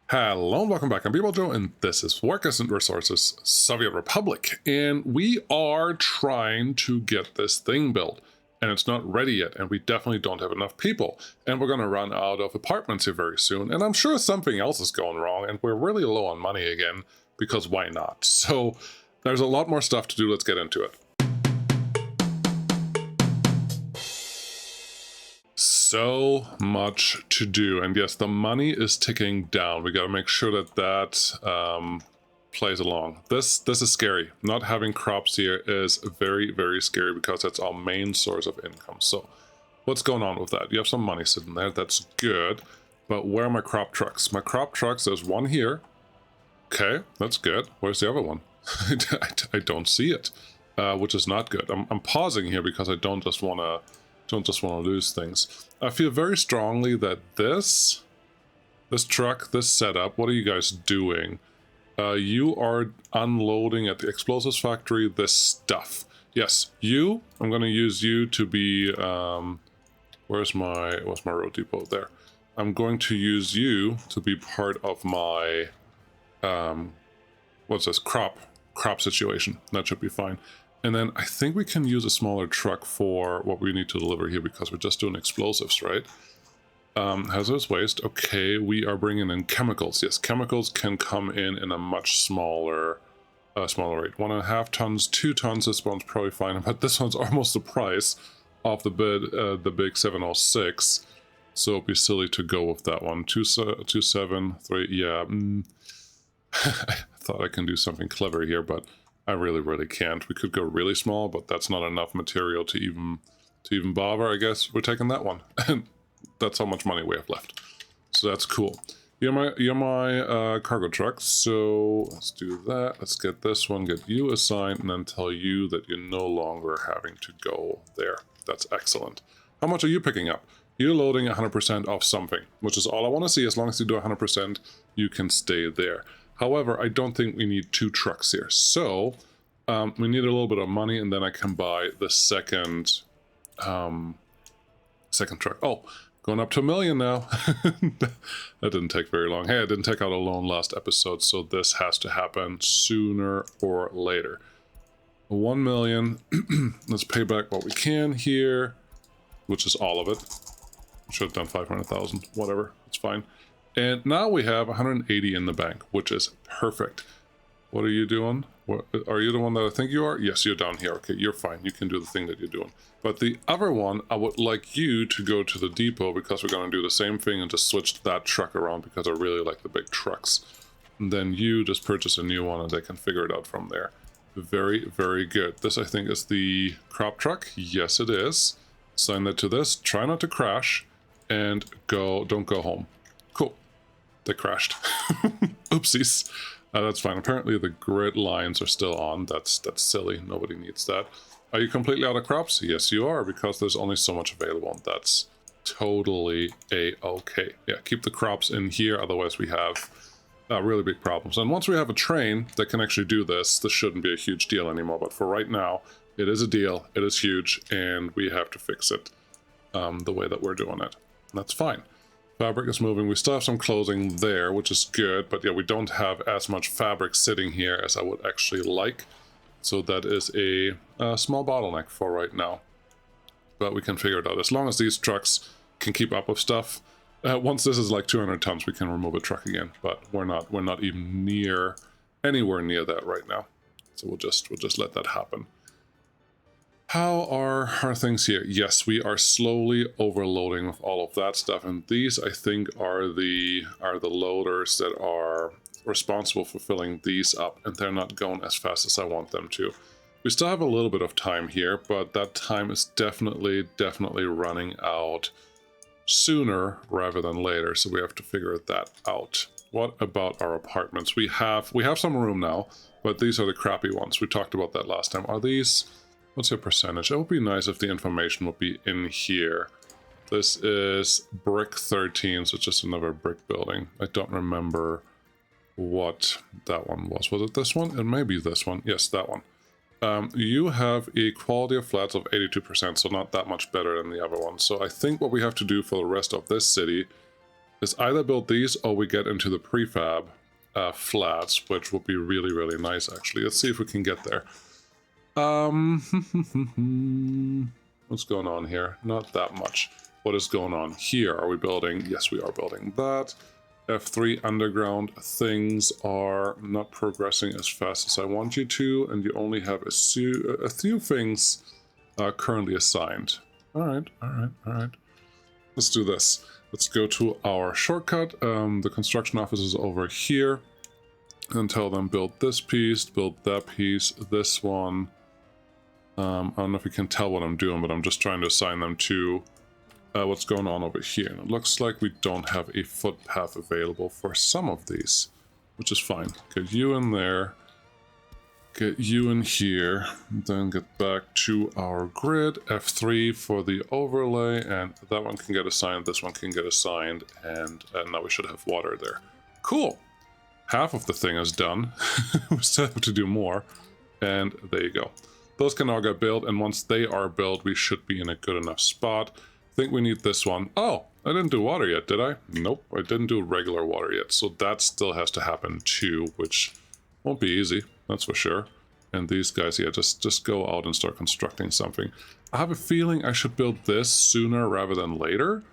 Hello and welcome back. I'm Joe, and this is Workers and Resources Soviet Republic. And we are trying to get this thing built. And it's not ready yet, and we definitely don't have enough people. And we're going to run out of apartments here very soon. And I'm sure something else is going wrong, and we're really low on money again, because why not? So there's a lot more stuff to do. Let's get into it. So much to do, and yes, the money is ticking down. We got to make sure that that plays along. This is scary. Not having crops here is very, very scary because that's our main source of income. So what's going on with that? You have some money sitting there. That's good. But where are my crop trucks? My crop trucks, there's one here. Okay, that's good. Where's the other one? I don't see it, which is not good. I'm pausing here because I don't just want to lose things. I feel very strongly that this truck, this setup, what are you guys doing? You are unloading at the explosives factory this stuff. Yes, you. I'm going to use you to be. Where's my road depot there? I'm going to use you to be part of my. What's this crop situation? That should be fine. And then I think we can use a smaller truck for what we need to deliver here because we're just doing explosives, right? Hazardous waste. Okay, we are bringing in chemicals. Yes, chemicals can come in a much smaller rate. 1.5 tons, 2 tons. This one's probably fine, but this one's almost the price of the big 706. So it'd be silly to go with that one. 273. Yeah. I thought I can do something clever here, but I really can't. We could go really small, but that's not enough material to even bother. I guess we're taking that one. And that's how much money we have left. So that's cool. You're my cargo truck. So let's do that. Let's get this one, get you assigned, and then tell you that you're no longer having to go there. That's excellent. How much are you picking up? You're loading 100% of something, which is all I want to see. As long as you do 100%, you can stay there. However, I don't think we need 2 trucks here. So we need a little bit of money, and then I can buy the second truck. Oh, going up to 1 million now. That didn't take very long. Hey, I didn't take out a loan last episode, so this has to happen sooner or later. 1 million. Let's pay back what we can here, which is all of it. Should have done 500,000. Whatever. It's fine. And now we have 180 in the bank, which is perfect. What are you doing? Are you the one that I think you are? Yes, you're down here. Okay, you're fine. You can do the thing that you're doing. But the other one, I would like you to go to the depot because we're going to do the same thing and just switch that truck around because I really like the big trucks. And then you just purchase a new one and they can figure it out from there. Very, very good. This, I think, is the crop truck. Yes, it is. Sign that to this. Try not to crash and don't go home. Cool. They crashed. Oopsies. That's fine. Apparently the grid lines are still on. That's silly. Nobody needs that. Are you completely out of crops? Yes, you are, because there's only so much available, and that's totally a-okay. Yeah, keep the crops in here, otherwise we have really big problems. And once we have a train that can actually do this, this shouldn't be a huge deal anymore, but for right now, it is a deal, it is huge, and we have to fix it the way that we're doing it. And that's fine. Fabric is moving. We still have some clothing there, which is good, but yeah, we don't have as much fabric sitting here as I would actually like. So that is a small bottleneck for right now. But we can figure it out. As long as these trucks can keep up with stuff. Once this is like 200 tons, we can remove a truck again. But we're not even anywhere near that right now. So we'll just let that happen. How are our things here? Yes, we are slowly overloading with all of that stuff, and these, I think, are the loaders that are responsible for filling these up, and they're not going as fast as I want them to. We still have a little bit of time here, but that time is definitely running out sooner rather than later, so we have to figure that out. What about our apartments? We have some room now, but these are the crappy ones. We talked about that last time. Are these... What's your percentage? It would be nice if the information would be in here. This is brick 13, so just another brick building. I don't remember what that one was. Was it this one? It may be this one. Yes, that one. You have a quality of flats of 82%, so not that much better than the other one. So I think what we have to do for the rest of this city is either build these or we get into the prefab flats, which would be really, really nice, actually. Let's see if we can get there. What's going on here? Not that much. What is going on here? Are we building? Yes, we are building that. F3 underground, things are not progressing as fast as I want you to, and you only have a few things currently assigned. All right. Let's do this. Let's go to our shortcut. The construction office is over here, and tell them build this piece, build that piece, this one. I don't know if you can tell what I'm doing, but I'm just trying to assign them to what's going on over here. And it looks like we don't have a footpath available for some of these, which is fine. Get you in there, get you in here, then get back to our grid. F3 for the overlay, and that one can get assigned, this one can get assigned, and now we should have water there. Cool! Half of the thing is done. We still have to do more, and there you go. Those can all get built, and once they are built, we should be in a good enough spot. I think we need this one. Oh, I didn't do water yet, did I? Nope, I didn't do regular water yet, so that still has to happen too, which won't be easy, that's for sure. And these guys, yeah, just go out and start constructing something. I have a feeling I should build this sooner rather than later.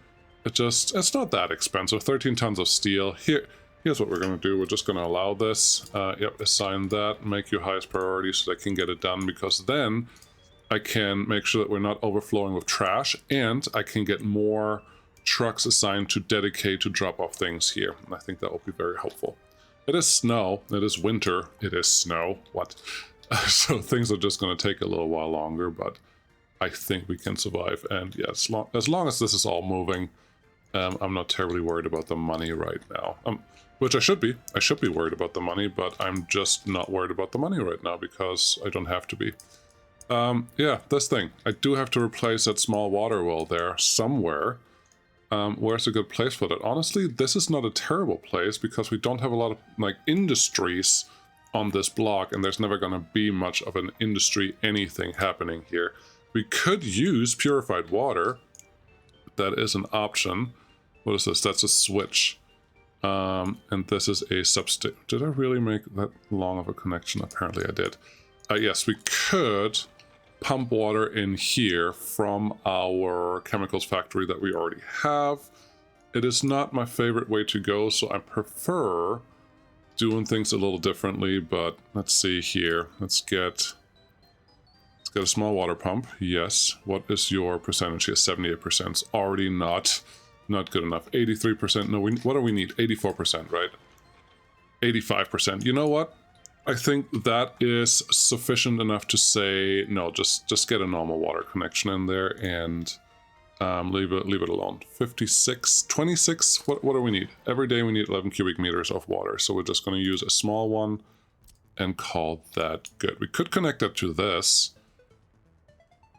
It's not that expensive. 13 tons of steel. Here's what we're going to do. We're just going to allow this. Yep, assign that. Make you highest priority so that I can get it done, because then I can make sure that we're not overflowing with trash, and I can get more trucks assigned to dedicate to drop off things here. And I think that will be very helpful. It is snow. It is winter. It is snow. What? So things are just going to take a little while longer, but I think we can survive. And yeah, as long as this is all moving, I'm not terribly worried about the money right now. Which I should be. I should be worried about the money, but I'm just not worried about the money right now because I don't have to be. Yeah, this thing. I do have to replace that small water well there somewhere. Where's a good place for that? Honestly, this is not a terrible place because we don't have a lot of like industries on this block, and there's never going to be much of an industry anything happening here. We could use purified water. That is an option. What is this? That's a switch. And this is a substation. Did I really make that long of a connection? Apparently I did. Yes, we could pump water in here from our chemicals factory that we already have. It is not my favorite way to go, so I prefer doing things a little differently, but let's see here. Let's get a small water pump. Yes. What is your percentage here? 78%. It's already not good enough. 83%. No, what do we need? 84%, right? 85%. You know what? I think that is sufficient enough to say, no, just get a normal water connection in there and leave it alone. 26. What do we need? Every day we need 11 cubic meters of water, so we're just going to use a small one and call that good. We could connect that to this.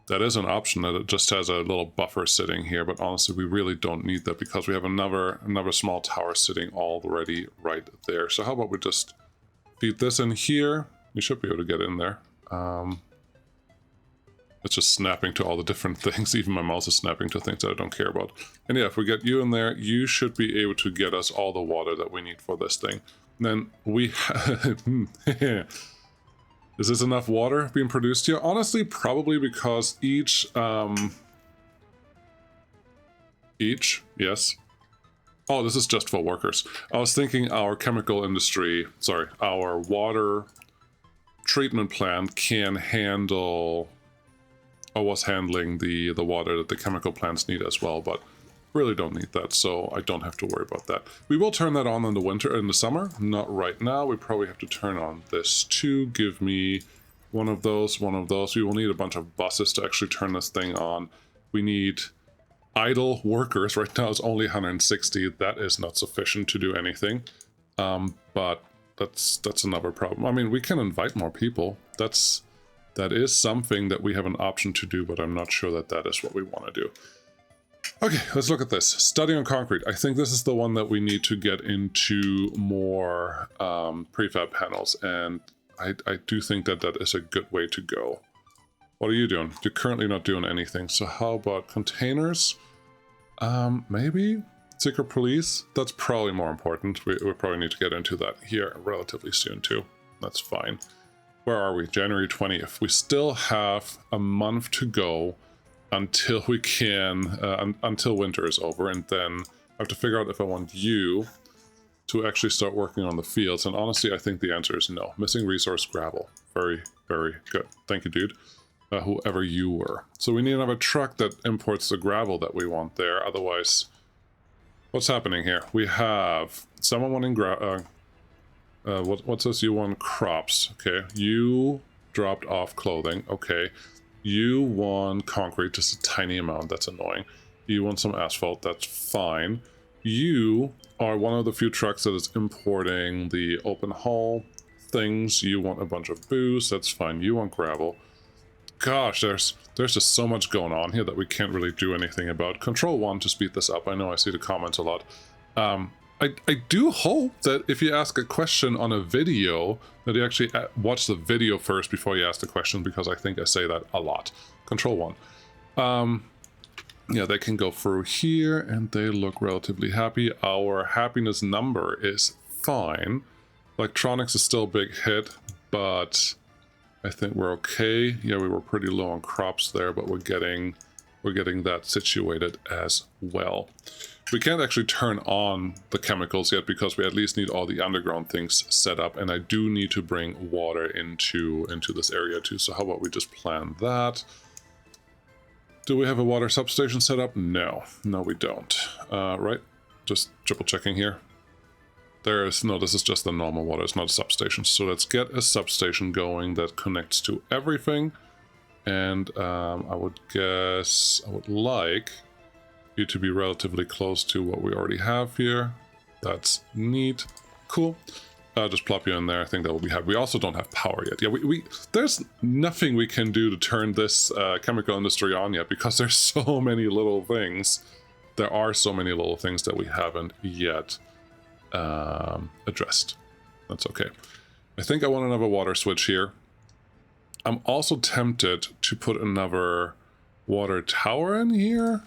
That is an option, that it just has a little buffer sitting here, but honestly we really don't need that because we have another small tower sitting already right there. So how about we just feed this in here? You should be able to get in there. It's just snapping to all the different things. Even my mouse is snapping to things that I don't care about. And yeah, if we get you in there, you should be able to get us all the water that we need for this thing. And then we Is this enough water being produced here? Honestly, probably, because each, yes. Oh, this is just for workers. I was thinking our chemical industry, sorry, our water treatment plant can handle, or was handling the water that the chemical plants need as well, but really don't need that, so I don't have to worry about that. We will turn that on in the summer, not right now. We probably have to turn on this too. Give me one of those. We will need a bunch of buses to actually turn this thing on. We need idle workers. Right now it's only 160. That is not sufficient to do anything, but that's another problem. I mean, we can invite more people. That is something that we have an option to do, but I'm not sure that is what we want to do. Okay, let's look at this. Study on concrete. I think this is the one that we need to get into more prefab panels, and I do think that is a good way to go. What are you doing? You're currently not doing anything, so how about containers? Maybe? Secret police, that's probably more important. We probably need to get into that here relatively soon too. That's fine. Where are we? January 20th. We still have a month to go until we can, until winter is over, and then I have to figure out if I want you to actually start working on the fields. And honestly, I think the answer is no. Missing resource gravel. Very, very good. Thank you, dude. Whoever you were. So we need another truck that imports the gravel that we want there. Otherwise, what's happening here? We have someone wanting what's this? You want crops. Okay. You dropped off clothing. Okay. You want concrete, just a tiny amount. That's annoying. You want some asphalt. That's fine. You are one of the few trucks that is importing the open haul things. You want a bunch of booze. That's fine. You want gravel. Gosh, there's just so much going on here that we can't really do anything about. Control 1 to speed this up. I know I see the comments a lot. I do hope that if you ask a question on a video, that you actually watch the video first before you ask the question, because I think I say that a lot. Control 1. Yeah, they can go through here, and they look relatively happy. Our happiness number is fine. Electronics is still a big hit, but I think we're okay. Yeah, we were pretty low on crops there, but we're getting that situated as well. We can't actually turn on the chemicals yet because we at least need all the underground things set up, and I do need to bring water into this area too. So how about we just plan that? Do we have a water substation set up? No, we don't. Right? Just triple checking here. No, this is just the normal water, it's not a substation. So let's get a substation going that connects to everything. And I would guess I would like you to be relatively close to what we already have here. That's neat. Cool. Just plop you in there. I think that will be happy. We also don't have power yet. Yeah, there's nothing we can do to turn this chemical industry on yet because there's so many little things. There are so many little things that we haven't yet addressed. That's okay. I think I want another water switch here. I'm also tempted to put another water tower in here,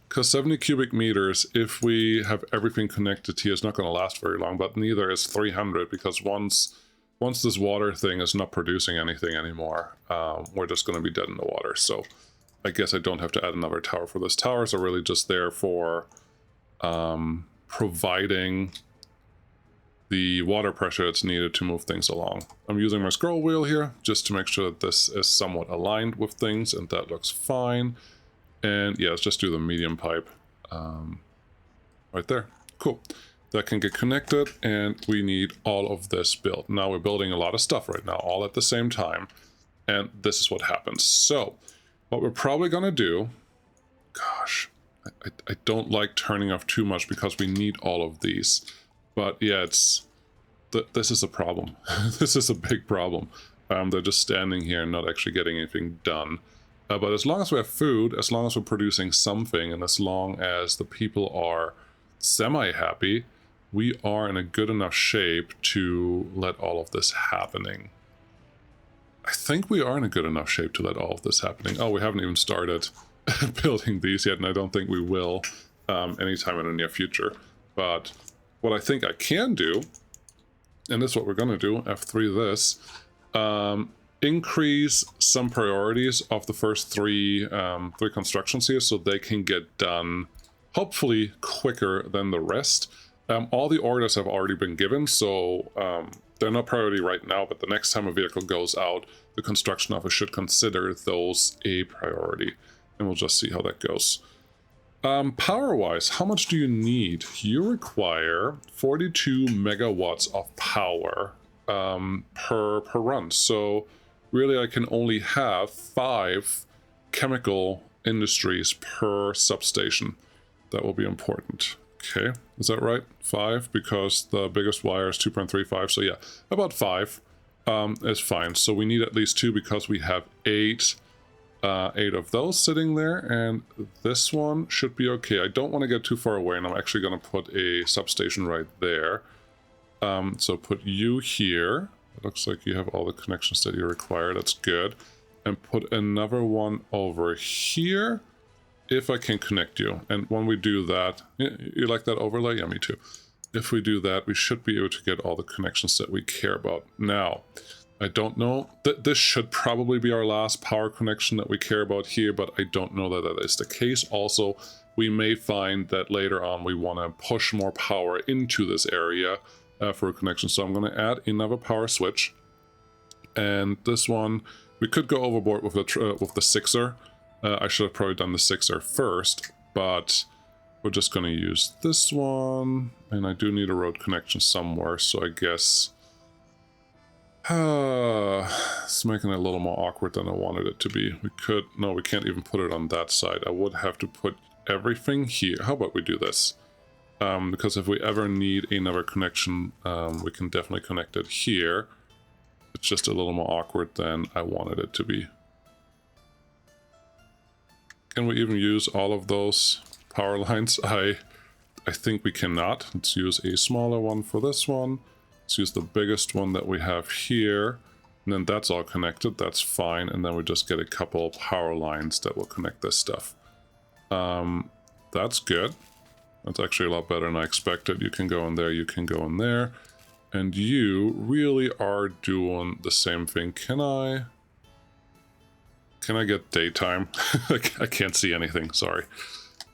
because 70 cubic meters, if we have everything connected here, is not going to last very long, but neither is 300, because once this water thing is not producing anything anymore, we're just going to be dead in the water. So I guess I don't have to add another tower for this. Towers are really just there for providing the water pressure that's needed to move things along. I'm using my scroll wheel here just to make sure that this is somewhat aligned with things, and that looks fine. And yeah, let's just do the medium pipe right there. Cool. That can get connected, and we need all of this built. Now we're building a lot of stuff right now, all at the same time, and this is what happens. So what we're probably gonna do, gosh, I don't like turning off too much because we need all of these. But yeah, this is a problem. This is a big problem. They're just standing here and not actually getting anything done. But as long as we have food, as long as we're producing something, and as long as the people are semi-happy, we are in a good enough shape to let all of this happening. I think we are in a good enough shape to let all of this happening. Oh, we haven't even started building these yet, and I don't think we will anytime in the near future. But what I think I can do, and this is what we're going to do, F3 this, increase some priorities of the first three constructions here so they can get done hopefully quicker than the rest. All the orders have already been given, so they're not priority right now, but the next time a vehicle goes out, the construction office should consider those a priority, and we'll just see how that goes. Power-wise, how much do you need? You require 42 megawatts of power per run. So really I can only have 5 chemical industries per substation. That will be important. Okay, is that right? 5, because the biggest wire is 2.35. So yeah, about 5 is fine. So we need at least 2 because we have 8 of those sitting there, and this one should be okay. I don't want to get too far away, and I'm actually going to put a substation right there. So put you here. It looks like you have all the connections that you require. That's good. And put another one over here. if I can connect you, and when we do that, you like that overlay? Yeah, me too. If we do that, we should be able to get all the connections that we care about. Now, I don't know, this should probably be our last power connection that we care about here, but I don't know that that is the case. Also, we may find that later on we want to push more power into this area for a connection. So I'm going to add another power switch. And this one, we could go overboard with the 6er. I should have probably done the 6er first, but we're just going to use this one. And I do need a road connection somewhere, so I guess it's making it a little more awkward than I wanted it to be. We could, no, we can't even put it on that side. I would have to put everything here. How about we do this? Because if we ever need another connection, we can definitely connect it here. It's just a little more awkward than I wanted it to be. Can we even use all of those power lines? I think we cannot. Let's use a smaller one for this one. Let's use the biggest one that we have here. And then that's all connected. That's fine. And then we just get a couple power lines that will connect this stuff. That's good. That's actually a lot better than I expected. You can go in there. You can go in there. And you really are doing the same thing. Can I get daytime? I can't see anything, sorry.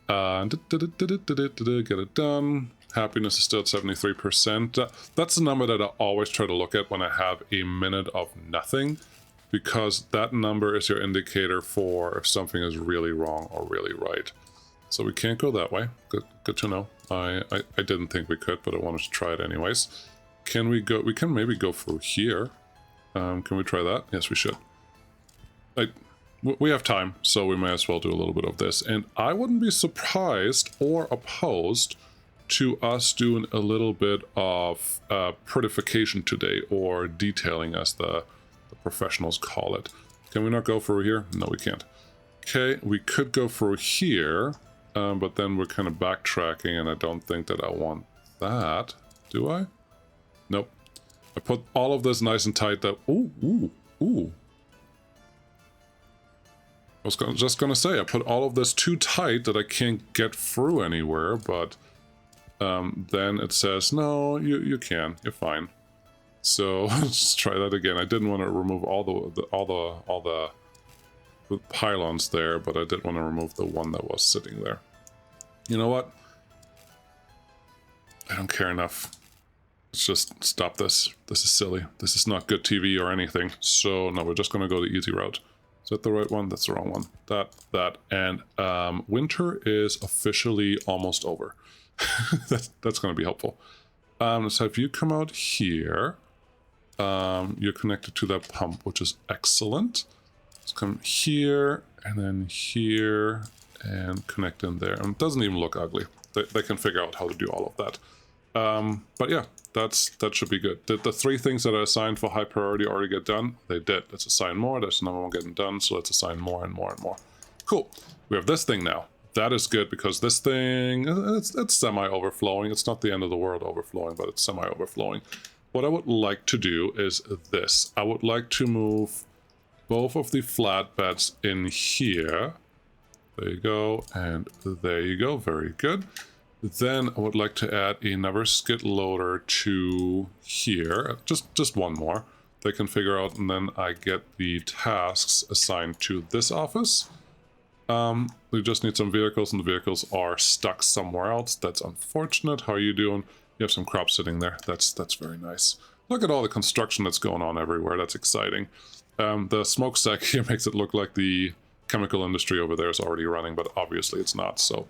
Get it done. Happiness is still at 73%. That's the number that I always try to look at when I have a minute of nothing, because that number is your indicator for if something is really wrong or really right. So we can't go that way. Good to know. I didn't think we could, but I wanted to try it anyways. Can we go? We can maybe go through here. Can we try that? Yes, we should. We have time, so we may as well do a little bit of this. And I wouldn't be surprised or opposed to us doing a little bit of prettification today, or detailing, as the professionals call it. Can we not go through here? No, we can't. Okay, we could go through here, but then we're kind of backtracking, and I don't think that I want that. Do I? Nope. I put all of this nice and tight that... Ooh. I was just gonna say, I put all of this too tight that I can't get through anywhere, but then it says, no, you can, you're fine. So let's try that again. I didn't want to remove all the pylons there, but I did want to remove the one that was sitting there. You know what? I don't care enough. Let's just stop this. This is silly. This is not good TV or anything. So no, we're just gonna go the easy route. Is that the right one? That's the wrong one. That, and winter is officially almost over. that's going to be helpful. So if you come out here, you're connected to that pump, which is excellent. Let's come here, and then here, and connect in there. And it doesn't even look ugly. They can figure out how to do all of that. But yeah, that should be good. Did the 3 things that I assigned for high priority already get done? They did. Let's assign more. There's another one getting done, so let's assign more and more and more. Cool. We have this thing now. That is good, because this thing, it's semi-overflowing. It's not the end of the world overflowing, but it's semi-overflowing. What I would like to do is this. I would like to move both of the flatbeds in here. There you go, and there you go. Very good. Then I would like to add another skid loader to here, just one more. They can figure out, and then I get the tasks assigned to this office. We just need some vehicles, and the vehicles are stuck somewhere else. That's unfortunate. How are you doing? You have some crops sitting there. That's very nice. Look at all the construction that's going on everywhere. That's exciting. The smokestack here makes it look like the chemical industry over there is already running, but obviously it's not, so...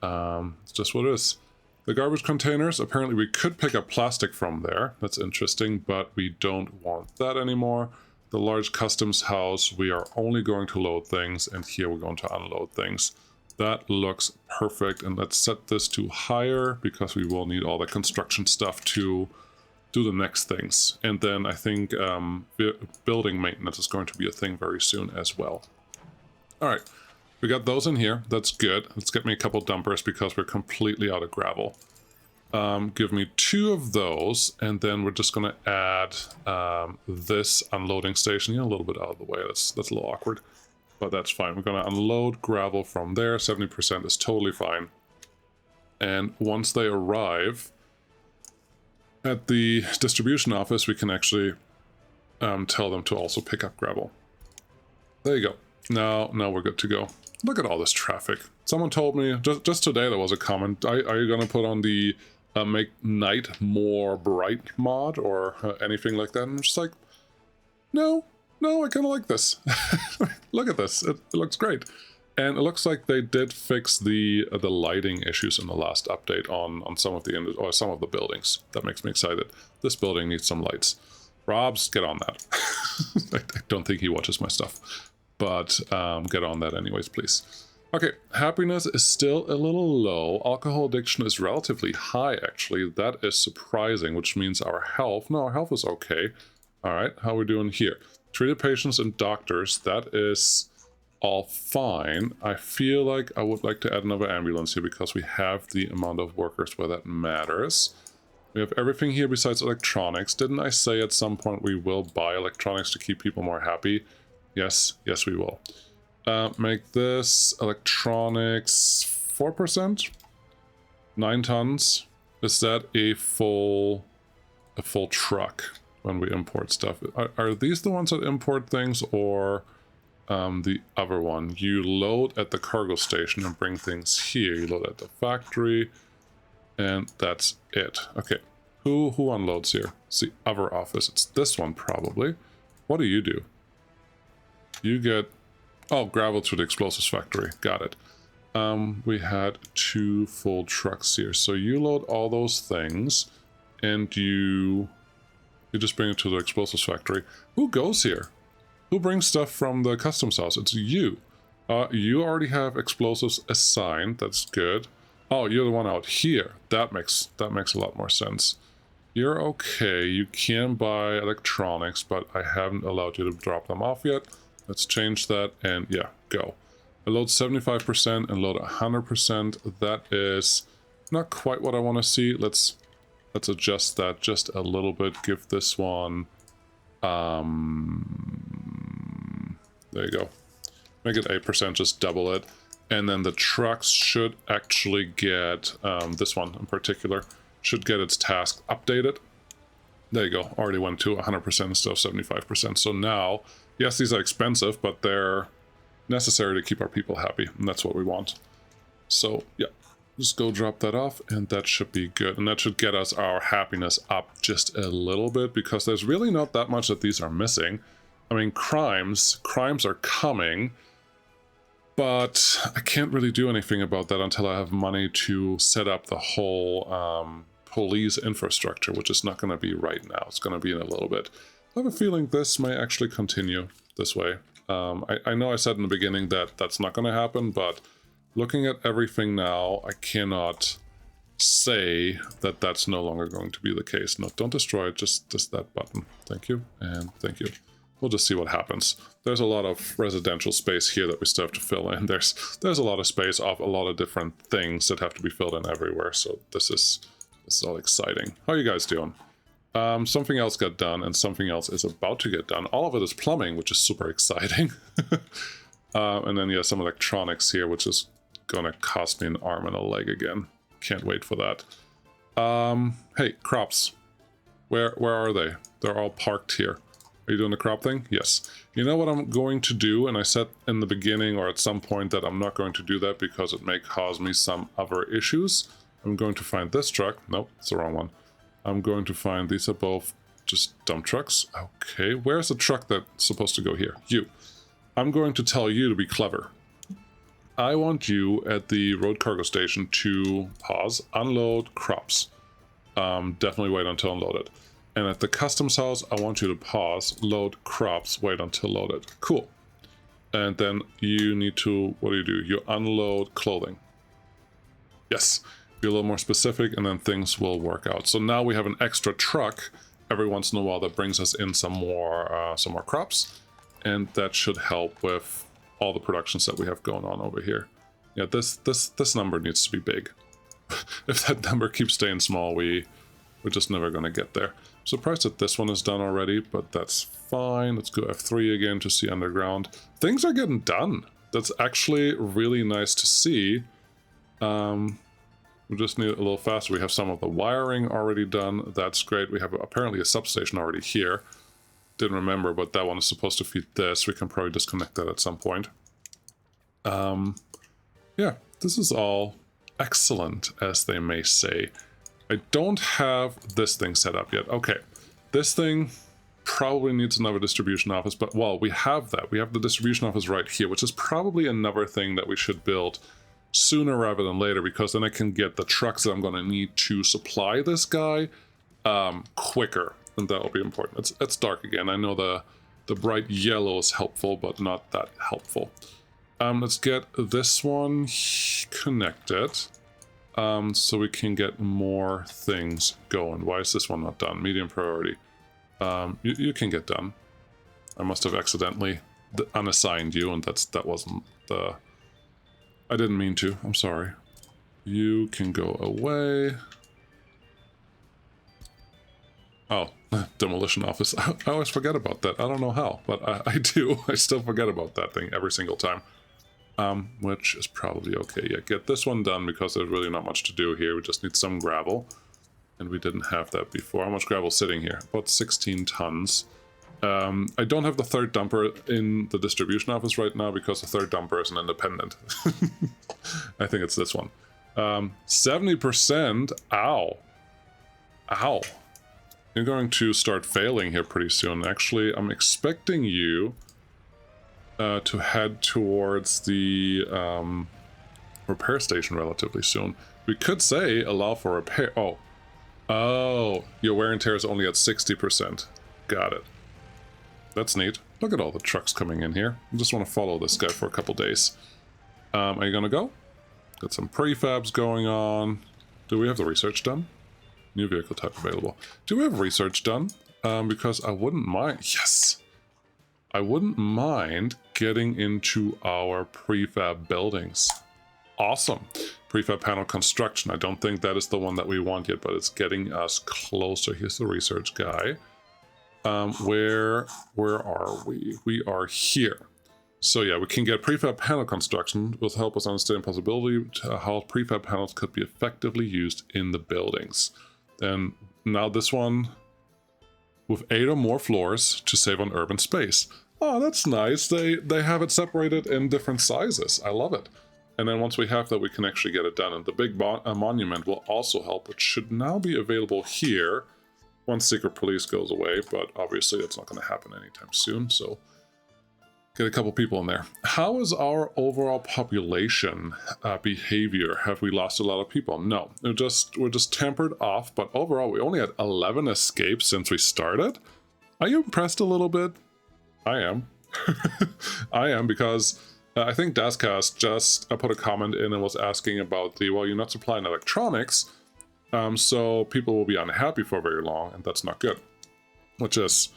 it's just what it is. The garbage containers, apparently we could pick up plastic from there. That's interesting, but we don't want that anymore. The large customs house, we are only going to load things, and here we're going to unload things. That looks perfect, and let's set this to higher, because we will need all the construction stuff to do the next things. And then I think building maintenance is going to be a thing very soon as well. All right. We got those in here. That's good. Let's get me a couple dumpers, because we're completely out of gravel. Give me 2 of those, and then we're just going to add this unloading station. A little bit out of the way. That's a little awkward. but that's fine. We're going to unload gravel from there. 70% is totally fine. And once they arrive at the distribution office, we can actually tell them to also pick up gravel. There you go. Now we're good to go. Look at all this traffic. Someone told me, just today there was a comment, are you going to put on the make night more bright mod or anything like that? And I'm just like, no, I kind of like this. Look at this. It looks great. And it looks like they did fix the lighting issues in the last update on some of the buildings. That makes me excited. This building needs some lights. Rob's, get on that. I don't think he watches my stuff, but get on that anyways, please. Okay, happiness is still a little low. Alcohol addiction is relatively high, actually. That is surprising, which means our health is okay. All right, how are we doing here? Treated patients and doctors, that is all fine. I feel like I would like to add another ambulance here because we have the amount of workers where that matters. We have everything here besides electronics. Didn't I say at some point we will buy electronics to keep people more happy? Yes, we will. Make this electronics 4%? 9 tons. Is that a full truck when we import stuff? Are these the ones that import things, or the other one? You load at the cargo station and bring things here. You load at the factory, and that's it. Okay, who unloads here? It's the other office. It's this one probably. What do? You get, oh, gravel to the explosives factory. Got it. We had 2 full trucks here. So you load all those things and you just bring it to the explosives factory. Who goes here? Who brings stuff from the customs house? It's you. You already have explosives assigned. That's good. Oh, you're the one out here. That makes a lot more sense. You're okay. You can buy electronics, but I haven't allowed you to drop them off yet. Let's change that, and yeah, go. I load 75% and load 100%. That is not quite what I want to see. Let's adjust that just a little bit. Give this one, there you go. Make it 8%, just double it. And then the trucks should actually get, this one in particular, should get its task updated. There you go, already went to 100% instead of 75%. So now, yes, these are expensive, but they're necessary to keep our people happy, and that's what we want. So yeah, just go drop that off, and that should be good. And that should get us our happiness up just a little bit, because there's really not that much that these are missing. I mean, crimes are coming, but I can't really do anything about that until I have money to set up the whole police infrastructure, which is not going to be right now. It's going to be in a little bit. I have a feeling this may actually continue this way. I know I said in the beginning that that's not going to happen, but looking at everything now, I cannot say that that's no longer going to be the case. No, don't destroy it, just that button. Thank you, and thank you. We'll just see what happens. There's a lot of residential space here that we still have to fill in. There's a lot of space of a lot of different things that have to be filled in everywhere, so this is all exciting. How are you guys doing? Something else got done, and something else is about to get done. All of it is plumbing, which is super exciting. And then, yeah, some electronics here, which is gonna cost me an arm and a leg again. Can't wait for that. Hey, crops. Where are they? They're all parked here. Are you doing the crop thing? Yes. You know what I'm going to do, and I said in the beginning or at some point that I'm not going to do that because it may cause me some other issues. I'm going to find this truck. Nope, it's the wrong one. I'm going to find, these are both just dump trucks. Okay, where's the truck that's supposed to go here? You. I'm going to tell you to be clever. I want you at the road cargo station to pause, unload crops. Definitely wait until unloaded. And at the customs house, I want you to pause, load crops, wait until loaded. Cool. And then you need to, what do? You unload clothing. Yes. Be a little more specific, and then things will work out. So now we have an extra truck every once in a while that brings us in some more crops, and that should help with all the productions that we have going on over here. Yeah, this number needs to be big. If that number keeps staying small, we We're just never going to get there. I'm surprised that this one is done already, but that's fine. Let's go F3 again to see underground. Things are getting done. That's actually really nice to see. We just need it a little faster. We have some of the wiring already done. That's great. We have apparently a substation already here. Didn't remember, but that one is supposed to feed this. We can probably disconnect that at some point. Yeah, this is all excellent, as they may say. I don't have this thing set up yet. Okay, this thing probably needs another distribution office, but well, we have that. We have the distribution office right here, which is probably another thing that we should build sooner rather than later, because then I can get the trucks that I'm going to need to supply this guy quicker, and that will be important. It's dark again. I know the bright yellow is helpful, but not that helpful. Let's get this one connected so we can get more things going. Why is this one not done? Medium priority. You can get done. I must have accidentally unassigned you, and that wasn't the... I didn't mean to. I'm sorry. You can go away. Oh, demolition office. I always forget about that. I don't know how, but I do. I still forget about that thing every single time. Which is probably okay. Yeah, get this one done because there's really not much to do here. We just need some gravel. And we didn't have that before. How much gravel is sitting here? About 16 tons. I don't have the third dumper in the distribution office right now because the third dumper is an independent. I think it's this one. 70%. Ow. Ow. You're going to start failing here pretty soon. Actually, I'm expecting you to head towards the repair station relatively soon. We could say allow for repair. Oh, your wear and tear is only at 60%. Got it. That's neat. Look at all the trucks coming in here. I just want to follow this guy for a couple days. Are you gonna go? Got some prefabs going on. Do we have the research done? New vehicle type available. Do we have research done? Because I wouldn't mind... Yes! I wouldn't mind getting into our prefab buildings. Awesome. Prefab panel construction. I don't think that is the one that we want yet, but it's getting us closer. Here's the research guy. Where are we? We are here. So yeah, we can get prefab panel construction, which will help us understand the possibility to how prefab panels could be effectively used in the buildings. And now this one with 8 or more floors to save on urban space. Oh, that's nice. They have it separated in different sizes. I love it. And then once we have that, we can actually get it done. And the big monument will also help, which should now be available here once Secret Police goes away, but obviously that's not going to happen anytime soon, so get a couple people in there. How is our overall population behavior? Have we lost a lot of people? No, we're just tempered off, but overall we only had 11 escapes since we started. Are you impressed a little bit? I am. I am, because I think Dascast just put a comment in and was asking about the, well, you're not supplying electronics, so people will be unhappy for very long, and that's not good. Which is,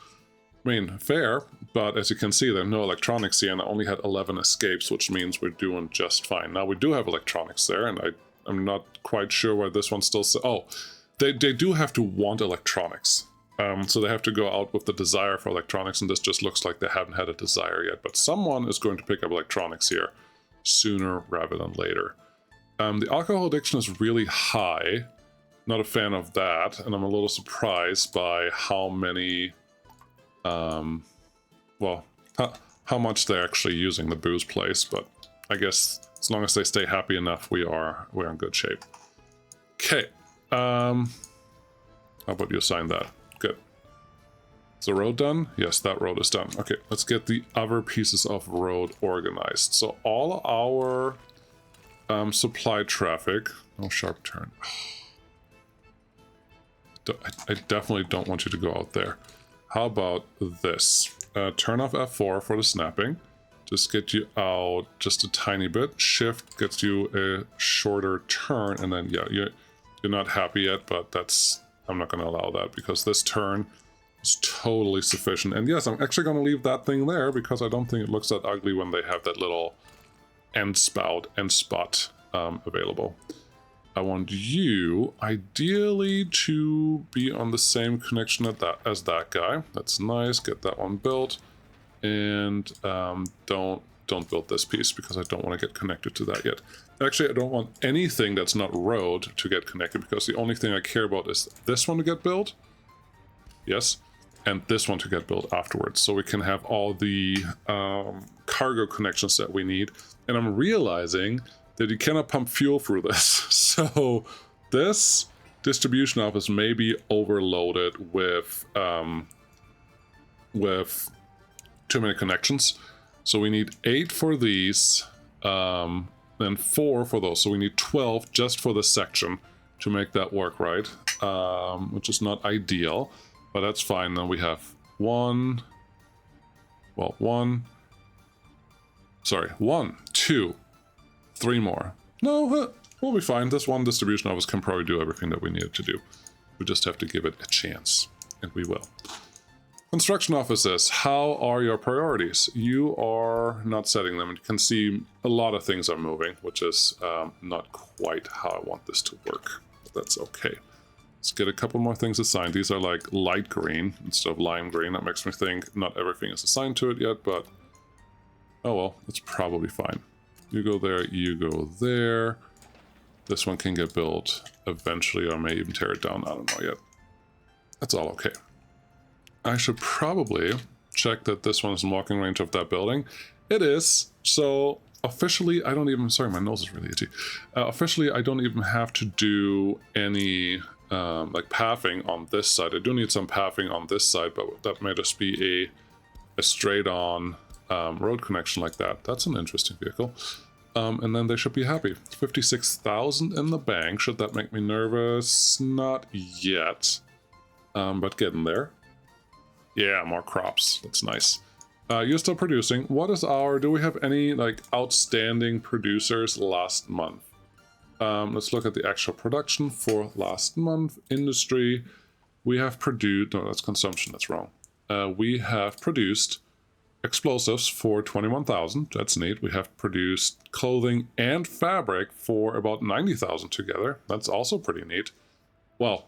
I mean, fair, but as you can see, there are no electronics here, and I only had 11 escapes, which means we're doing just fine. Now, we do have electronics there, and I'm not quite sure why this one still says... Oh, they do have to want electronics. So they have to go out with the desire for electronics, and this just looks like they haven't had a desire yet. But someone is going to pick up electronics here sooner rather than later. The alcohol addiction is really high. Not a fan of that, and I'm a little surprised by how many, well, how much they're actually using the booze place, but I guess as long as they stay happy enough, we're in good shape. Okay, how about you assign that? Good. Is the road done? Yes, that road is done. Okay, let's get the other pieces of road organized. So all our supply traffic, no sharp turn. I definitely don't want you to go out there. How about this? Turn off F4 for the snapping. Just get you out just a tiny bit. Shift gets you a shorter turn, and then yeah, you're not happy yet, but I'm not going to allow that because this turn is totally sufficient. And yes, I'm actually going to leave that thing there because I don't think it looks that ugly when they have that little end spot available. I want you ideally to be on the same connection as that guy. That's nice. Get that one built, and don't build this piece because I don't want to get connected to that yet. Actually, I don't want anything that's not road to get connected because the only thing I care about is this one to get built. Yes, and this one to get built afterwards, so we can have all the cargo connections that we need. And I'm realizing that you cannot pump fuel through this. So this distribution office may be overloaded with too many connections. So we need 8 for these, then 4 for those. So we need 12 just for this section to make that work right, which is not ideal, but that's fine. Then we have 1, 2, 3 more. No, we'll be fine. This one distribution office can probably do everything that we need it to do. We just have to give it a chance, and we will. Construction offices, how are your priorities? You are not setting them, and you can see a lot of things are moving, which is not quite how I want this to work, but that's okay. Let's get a couple more things assigned. These are like light green instead of lime green. That makes me think not everything is assigned to it yet, but oh well, it's probably fine. You go there, you go there. This one can get built eventually. I may even tear it down. I don't know yet. That's all okay. I should probably check that this one is in walking range of that building. It is. So officially, I don't even... Sorry, my nose is really itchy. Officially, I don't even have to do any like pathing on this side. I do need some pathing on this side, but that may just be a straight-on road connection like that. That's an interesting vehicle. And then they should be happy. 56,000 in the bank. Should that make me nervous? Not yet. But getting there. Yeah, more crops. That's nice. You're still producing. What is our... Do we have any like outstanding producers last month? Let's look at the actual production for last month. Industry. We have produced... No, that's consumption. That's wrong. We have produced explosives for 21,000. That's neat. We have produced clothing and fabric for about 90,000 together. That's also pretty neat. Well,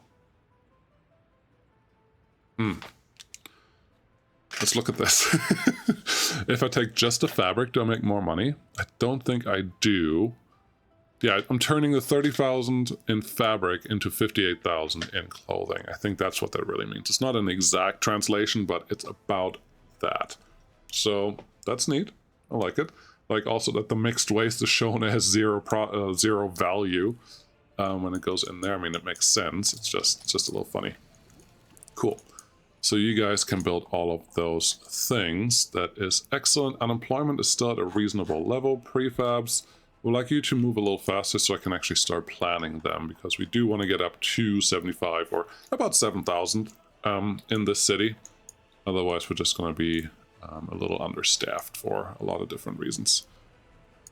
let's look at this. If I take just the fabric, do I make more money? I don't think I do. Yeah, I'm turning the 30,000 in fabric into 58,000 in clothing. I think that's what that really means. It's not an exact translation, but it's about that. So that's neat. I like it. Like also that the mixed waste is shown as zero value when it goes in there. I mean, it makes sense. It's just a little funny. Cool. So you guys can build all of those things. That is excellent. Unemployment is still at a reasonable level. Prefabs. We'd like you to move a little faster so I can actually start planning them, because we do want to get up to 75 or about 7,000 in this city. Otherwise, we're just going to be a little understaffed for a lot of different reasons.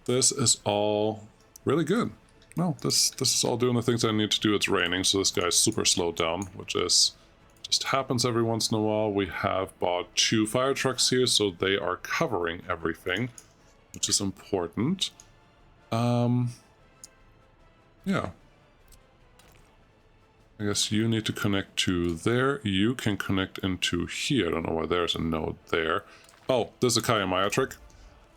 This is all really good. No, this is all doing the things I need to do. It's raining, so this guy's super slowed down, which is just happens every once in a while. We have bought 2 fire trucks here, so they are covering everything, which is important. Yeah. I guess you need to connect to there. You can connect into here. I don't know why there's a node there. Oh, there's a Kayamaya trick.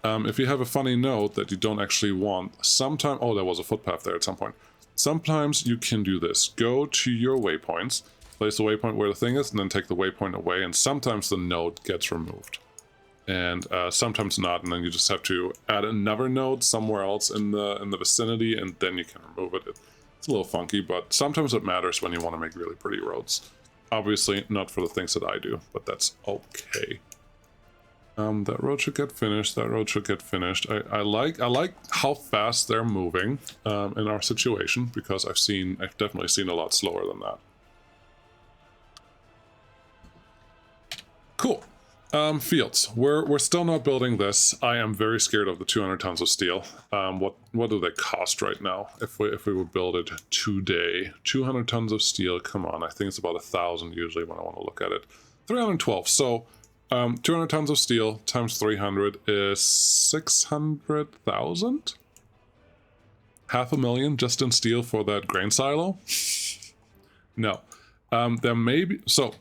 If you have a funny node that you don't actually want, sometimes... Oh, there was a footpath there at some point. Sometimes you can do this. Go to your waypoints, place the waypoint where the thing is, and then take the waypoint away, and sometimes the node gets removed. And sometimes not, and then you just have to add another node somewhere else in the vicinity, and then you can remove it. It's a little funky, but sometimes it matters when you want to make really pretty roads. Obviously, not for the things that I do, but that's okay. That road should get finished. That road should get finished. I like how fast they're moving in our situation, because I've definitely seen a lot slower than that. Cool. Fields. We're still not building this. I am very scared of the 200 tons of steel. What do they cost right now if we would build it today? 200 tons of steel. Come on, I think it's about 1,000 usually when I want to look at it. 312. So 200 tons of steel times 300 is 600,000. 500,000 just in steel for that grain silo? No. There may be... So,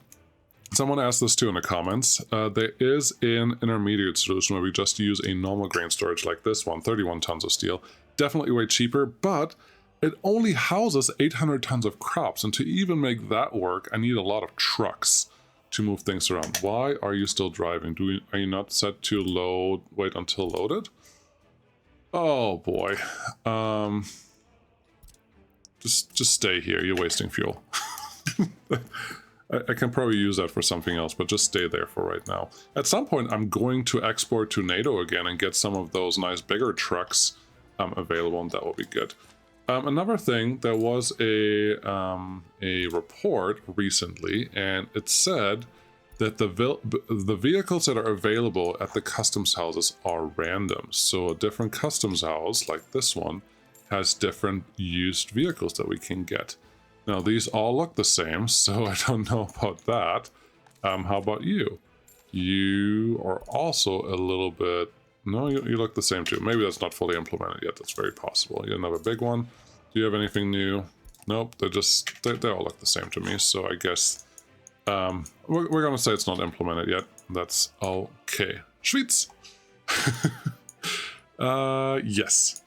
someone asked this too in the comments. There is an intermediate solution where we just use a normal grain storage like this one, 31 tons of steel. Definitely way cheaper, but it only houses 800 tons of crops, and to even make that work, I need a lot of trucks to move things around. Why are you still driving? Are you not set to load? Wait until loaded? Oh boy. Just stay here. You're wasting fuel. I can probably use that for something else, but just stay there for right now. At some point, I'm going to export to NATO again and get some of those nice bigger trucks available, and that will be good. Another thing, there was a report recently, and it said that the vehicles that are available at the customs houses are random. So a different customs house, like this one, has different used vehicles that we can get. Now, these all look the same, so I don't know about that. How about you? You are also a little bit... No, you look the same too. Maybe that's not fully implemented yet. That's very possible. You're another big one. Do you have anything new? Nope, they all look the same to me, so I guess... we're going to say it's not implemented yet. That's okay. Schweiz! Yes.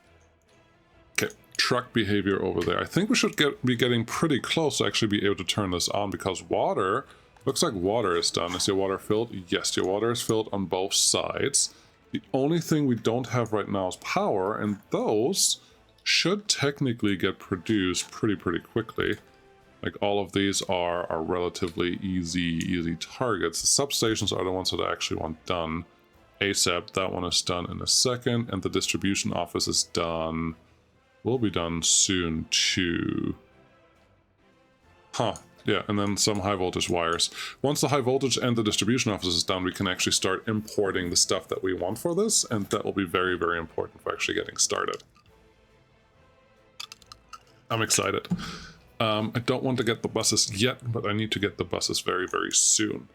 Okay. Truck behavior over there. I think we should be getting pretty close to actually be able to turn this on, because water, looks like water is done. Is your water filled? Yes, your water is filled on both sides. The only thing we don't have right now is power, and those should technically get produced pretty quickly. Like, all of these are relatively easy targets. The substations are the ones that I actually want done ASAP. That one is done in a second, and the distribution office is done... will be done soon too. Huh. Yeah, and then some high voltage wires. Once the high voltage and the distribution office is done, we can actually start importing the stuff that we want for this, and that will be very important for actually getting started. I'm excited. I don't want to get the buses yet, but I need to get the buses very soon.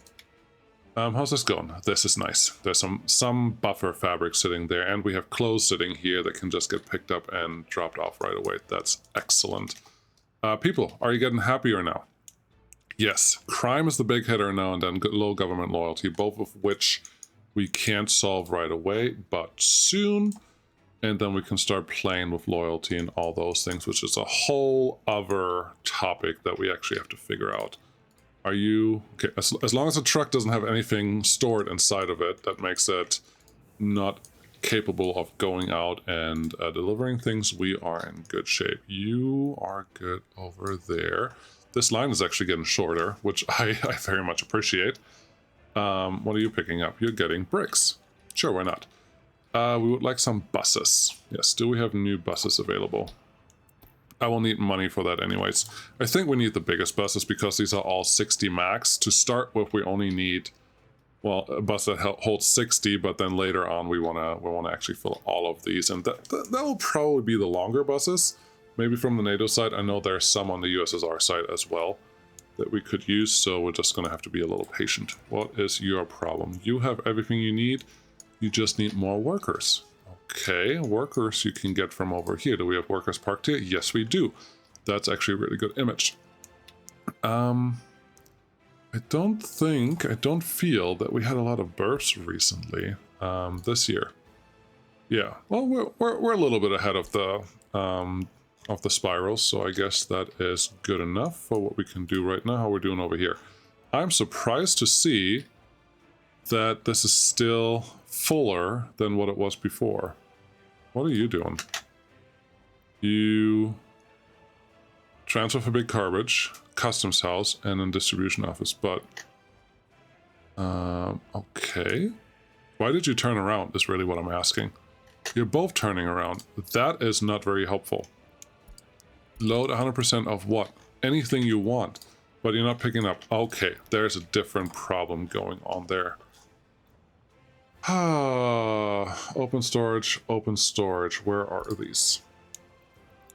How's this going? This is nice. There's some buffer fabric sitting there, and we have clothes sitting here that can just get picked up and dropped off right away. That's excellent. People, are you getting happier now? Yes, crime is the big hitter now, and then low government loyalty, both of which we can't solve right away, but soon. And then we can start playing with loyalty and all those things, which is a whole other topic that we actually have to figure out. Are you... Okay, as long as the truck doesn't have anything stored inside of it, that makes it not capable of going out and delivering things, we are in good shape. You are good over there. This line is actually getting shorter, which I very much appreciate. What are you picking up? You're getting bricks. Sure, why not? We would like some buses. Yes, do we have new buses available? I will need money for that anyways. I think we need the biggest buses because these are all 60 max. To start with, we only need, well, a bus that holds 60, but then later on we wanna actually fill all of these, and that will probably be the longer buses. Maybe from the NATO side. I know there's some on the USSR side as well that we could use, so we're just gonna have to be a little patient. What is your problem? You have everything you need. You just need more workers. Okay, workers you can get from over here. Do we have workers parked here? Yes, we do. That's actually a really good image. I don't feel that we had a lot of bursts recently this year. Yeah, well, we're a little bit ahead of the spirals, so I guess that is good enough for what we can do right now. How we're doing over here. I'm surprised to see that this is still fuller than what it was before. What are you doing? You transfer for big garbage, customs house, and then distribution office, but okay. Why did you turn around is really what I'm asking. You're both turning around. That is not very helpful. Load 100% of what? Anything you want, but you're not picking up. Okay, there's a different problem going on there. Open storage, where are these?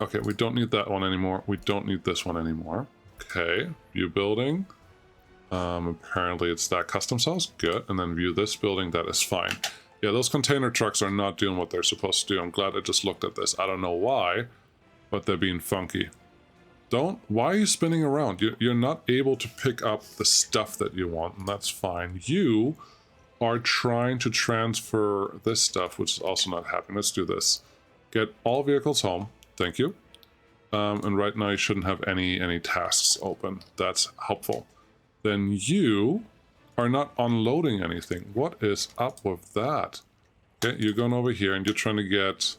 Okay, we don't need that one anymore. We don't need this one anymore. Okay, view building. Apparently it's that customs house, good. And then view this building, that is fine. Yeah, those container trucks are not doing what they're supposed to do. I'm glad I just looked at this. I don't know why, but they're being funky. Why are you spinning around? You're not able to pick up the stuff that you want, and that's fine. You are trying to transfer this stuff, which is also not happening. Let's do this. Get all vehicles home. Thank you. And right now you shouldn't have any tasks open. That's helpful. Then you are not unloading anything. What is up with that? Okay, you're going over here and you're trying to get...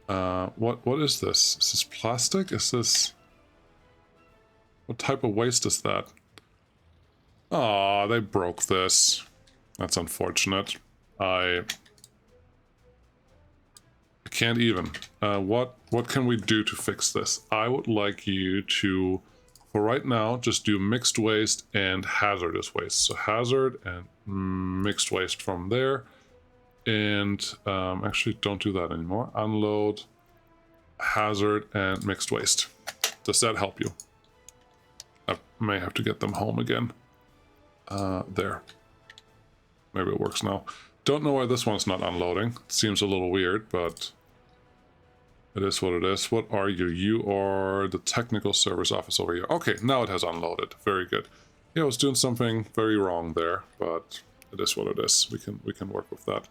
what is this? Is this plastic? Is this... What type of waste is that? Aw, they broke this. That's unfortunate. I can't even. What can we do to fix this? I would like you to, for right now, just do mixed waste and hazardous waste. So hazard and mixed waste from there. And actually, don't do that anymore. Unload, hazard, and mixed waste. Does that help you? I may have to get them home again. There. Maybe it works now. Don't know why this one's not unloading. It seems a little weird, but it is what it is. What are you? You are the technical service office over here. Okay, now it has unloaded. Very good. Yeah, I was doing something very wrong there, but it is what it is. We can work with that.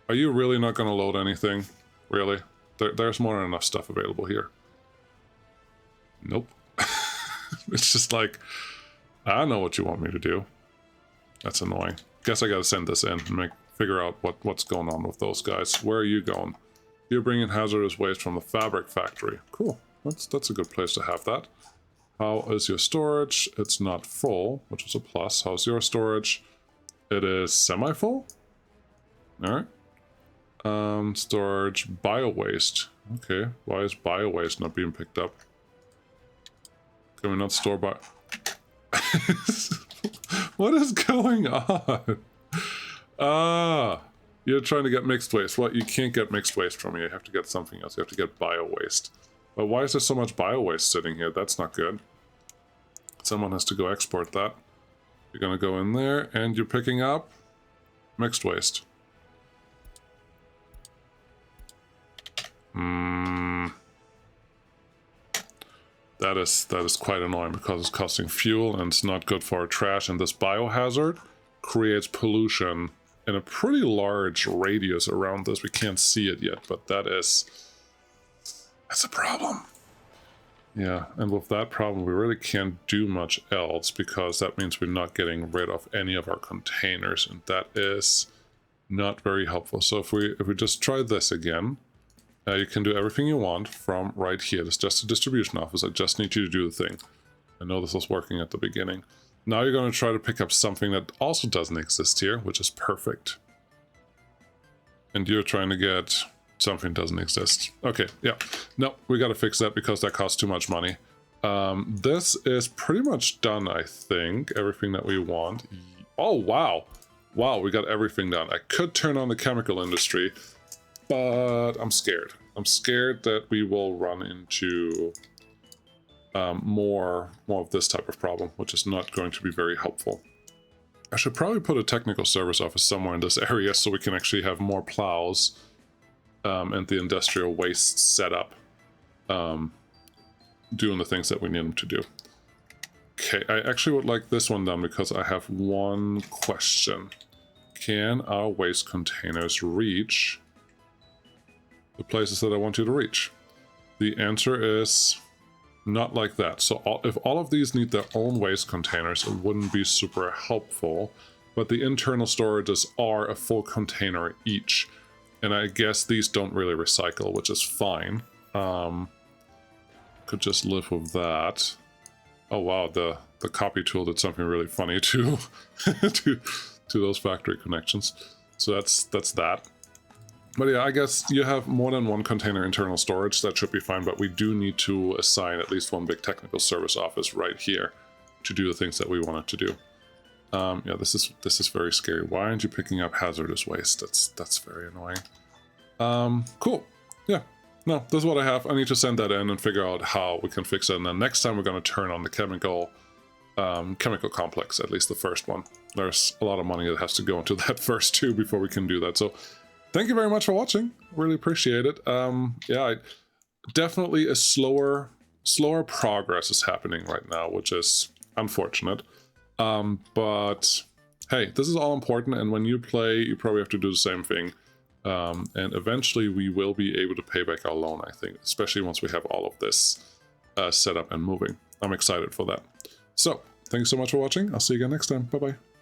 Are you really not going to load anything? Really? There's more than enough stuff available here. Nope. It's just like, I know what you want me to do. That's annoying. Guess I gotta send this in and figure out what's going on with those guys. Where are you going? You're bringing hazardous waste from the fabric factory. Cool. That's a good place to have that. How is your storage? It's not full, which is a plus. How's your storage? It is semi-full? Alright. Storage, bio-waste. Okay, why is bio-waste not being picked up? Can we not store bio... What is going on? You're trying to get mixed waste. Well, you can't get mixed waste from here. You have to get something else. You have to get bio-waste. But why is there so much bio-waste sitting here? That's not good. Someone has to go export that. You're gonna go in there, and you're picking up mixed waste. That is quite annoying because it's costing fuel and it's not good for our trash, and this biohazard creates pollution in a pretty large radius around this. We can't see it yet, but that's a problem. Yeah, and with that problem we really can't do much else, because that means we're not getting rid of any of our containers, and that is not very helpful. So if we just try this again, you can do everything you want from right here. It's just a distribution office. I just need you to do the thing. I know this was working at the beginning. Now you're going to try to pick up something that also doesn't exist here, which is perfect. And you're trying to get something that doesn't exist. Okay, yeah. No, we got to fix that because that costs too much money. This is pretty much done, I think. Everything that we want. Oh, wow. Wow, we got everything done. I could turn on the chemical industry, but I'm scared. I'm scared that we will run into more of this type of problem, which is not going to be very helpful. I should probably put a technical service office somewhere in this area so we can actually have more plows and the industrial waste set up doing the things that we need them to do. Okay, I actually would like this one done because I have one question. Can our waste containers reach the places that I want you to reach? The answer is not like that. So if all of these need their own waste containers, it wouldn't be super helpful, but the internal storages are a full container each, and I guess these don't really recycle, which is fine. Could just live with that. Oh wow, the copy tool did something really funny to to those factory connections. So that's that. But yeah, I guess you have more than one container internal storage. That should be fine, but we do need to assign at least one big technical service office right here to do the things that we want it to do. Yeah, this is very scary. Why aren't you picking up hazardous waste? That's very annoying. Cool. Yeah. No, this is what I have. I need to send that in and figure out how we can fix it. And then next time we're going to turn on the chemical complex, at least the first one. There's a lot of money that has to go into that first too before we can do that. So thank you very much for watching. Really appreciate it. Yeah, definitely a slower progress is happening right now, which is unfortunate. But hey, this is all important, and when you play, you probably have to do the same thing. And eventually we will be able to pay back our loan, I think, especially once we have all of this set up and moving. I'm excited for that. So, thank you so much for watching. I'll see you again next time. Bye-bye.